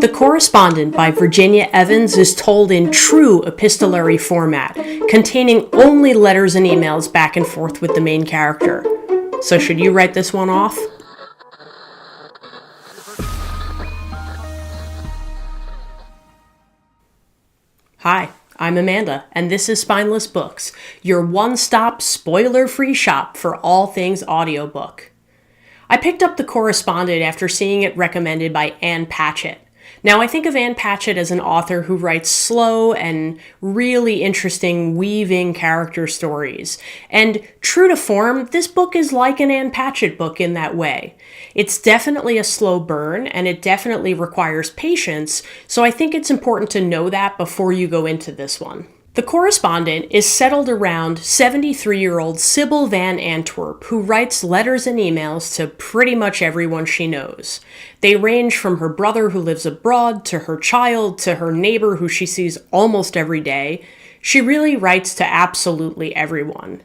The Correspondent by Virginia Evans is told in true epistolary format, containing only letters and emails back and forth with the main character. So should you write this one off? Hi, I'm Amanda, and this is Spineless Books, your one-stop, spoiler-free shop for all things audiobook. I picked up The Correspondent after seeing it recommended by Ann Patchett. Now, I think of Ann Patchett as an author who writes slow and really interesting weaving character stories. And true to form, this book is like an Ann Patchett book in that way. It's definitely a slow burn, and it definitely requires patience, so I think it's important to know that before you go into this one. The Correspondent is settled around 73-year-old Sybil Van Antwerp, who writes letters and emails to pretty much everyone she knows. They range from her brother who lives abroad, to her child, to her neighbor who she sees almost every day. She really writes to absolutely everyone.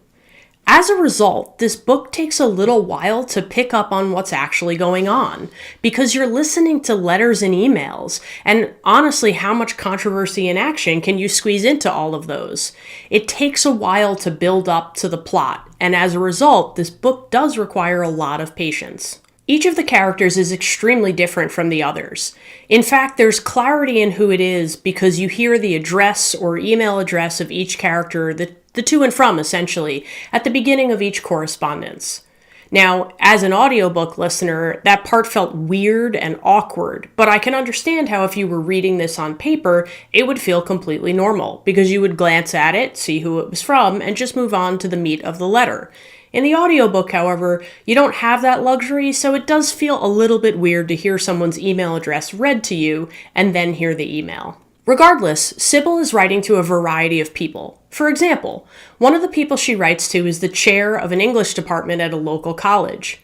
As a result, this book takes a little while to pick up on what's actually going on, because you're listening to letters and emails, and honestly, how much controversy and action can you squeeze into all of those? It takes a while to build up to the plot, and as a result, this book does require a lot of patience. Each of the characters is extremely different from the others. In fact, there's clarity in who it is because you hear the address or email address of each character, the to and from, essentially, at the beginning of each correspondence. Now, as an audiobook listener, that part felt weird and awkward, but I can understand how if you were reading this on paper, it would feel completely normal, because you would glance at it, see who it was from, and just move on to the meat of the letter. In the audiobook, however, you don't have that luxury, so it does feel a little bit weird to hear someone's email address read to you and then hear the email. Regardless, Sybil is writing to a variety of people. For example, one of the people she writes to is the chair of an English department at a local college.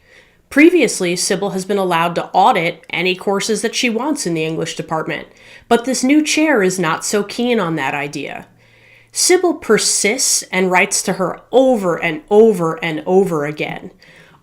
Previously, Sybil has been allowed to audit any courses that she wants in the English department, but this new chair is not so keen on that idea. Sybil persists and writes to her over and over and over again.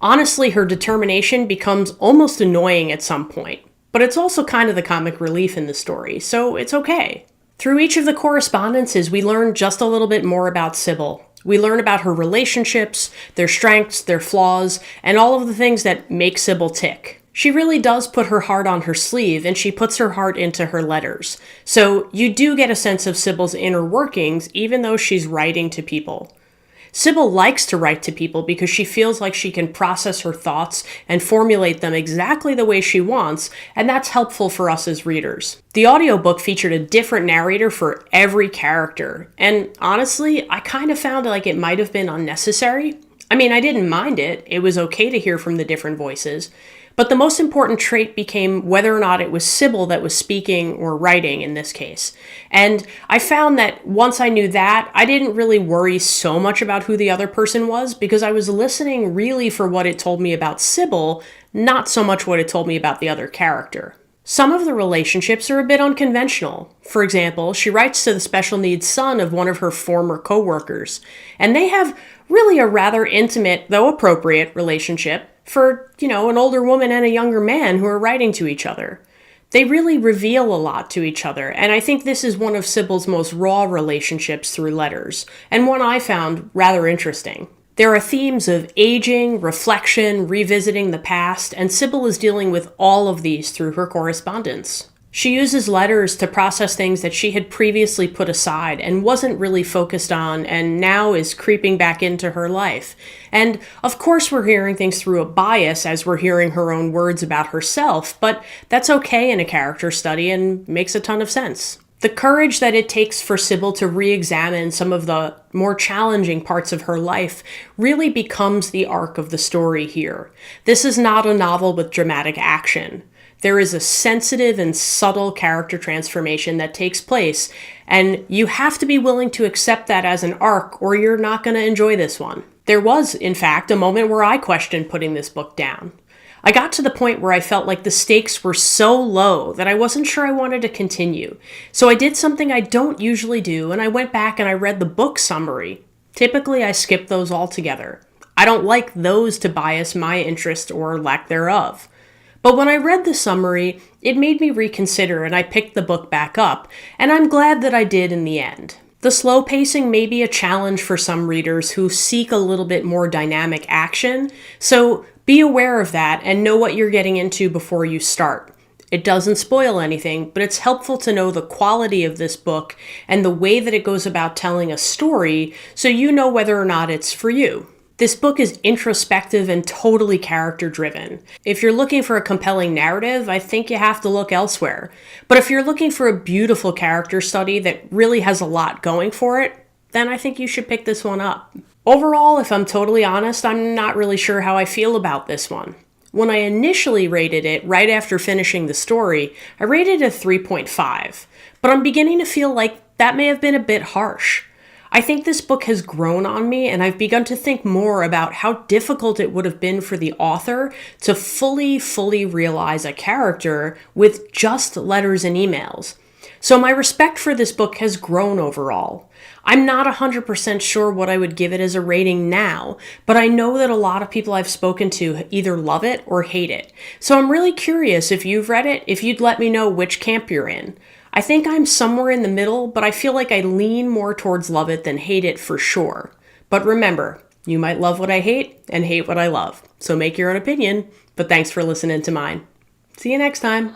Honestly, her determination becomes almost annoying at some point, but it's also kind of the comic relief in the story, so it's okay. Through each of the correspondences, we learn just a little bit more about Sybil. We learn about her relationships, their strengths, their flaws, and all of the things that make Sybil tick. She really does put her heart on her sleeve, and she puts her heart into her letters. So you do get a sense of Sybil's inner workings, even though she's writing to people. Sybil likes to write to people because she feels like she can process her thoughts and formulate them exactly the way she wants, and that's helpful for us as readers. The audiobook featured a different narrator for every character, and honestly, I kind of found like it might have been unnecessary. I mean, I didn't mind it. It was okay to hear from the different voices. But the most important trait became whether or not it was Sybil that was speaking or writing in this case. And I found that once I knew that, I didn't really worry so much about who the other person was because I was listening really for what it told me about Sybil, not so much what it told me about the other character. Some of the relationships are a bit unconventional. For example, she writes to the special needs son of one of her former co-workers, and they have really a rather intimate, though appropriate, relationship for, an older woman and a younger man who are writing to each other. They really reveal a lot to each other, and I think this is one of Sybil's most raw relationships through letters, and one I found rather interesting. There are themes of aging, reflection, revisiting the past, and Sybil is dealing with all of these through her correspondence. She uses letters to process things that she had previously put aside and wasn't really focused on and now is creeping back into her life. And of course we're hearing things through a bias as we're hearing her own words about herself, but that's okay in a character study and makes a ton of sense. The courage that it takes for Sybil to re-examine some of the more challenging parts of her life really becomes the arc of the story here. This is not a novel with dramatic action. There is a sensitive and subtle character transformation that takes place, and you have to be willing to accept that as an arc or you're not going to enjoy this one. There was, in fact, a moment where I questioned putting this book down. I got to the point where I felt like the stakes were so low that I wasn't sure I wanted to continue. So I did something I don't usually do, and I went back and I read the book summary. Typically, I skip those altogether. I don't like those to bias my interest or lack thereof. But when I read the summary, it made me reconsider and I picked the book back up, and I'm glad that I did in the end. The slow pacing may be a challenge for some readers who seek a little bit more dynamic action, so be aware of that and know what you're getting into before you start. It doesn't spoil anything, but it's helpful to know the quality of this book and the way that it goes about telling a story so you know whether or not it's for you. This book is introspective and totally character-driven. If you're looking for a compelling narrative, I think you have to look elsewhere. But if you're looking for a beautiful character study that really has a lot going for it, then I think you should pick this one up. Overall, if I'm totally honest, I'm not really sure how I feel about this one. When I initially rated it right after finishing the story, I rated it a 3.5, but I'm beginning to feel like that may have been a bit harsh. I think this book has grown on me, and I've begun to think more about how difficult it would have been for the author to fully realize a character with just letters and emails. So my respect for this book has grown overall. I'm not 100% sure what I would give it as a rating now, but I know that a lot of people I've spoken to either love it or hate it. So I'm really curious if you've read it, if you'd let me know which camp you're in. I think I'm somewhere in the middle, but I feel like I lean more towards love it than hate it for sure. But remember, you might love what I hate and hate what I love. So make your own opinion, but thanks for listening to mine. See you next time.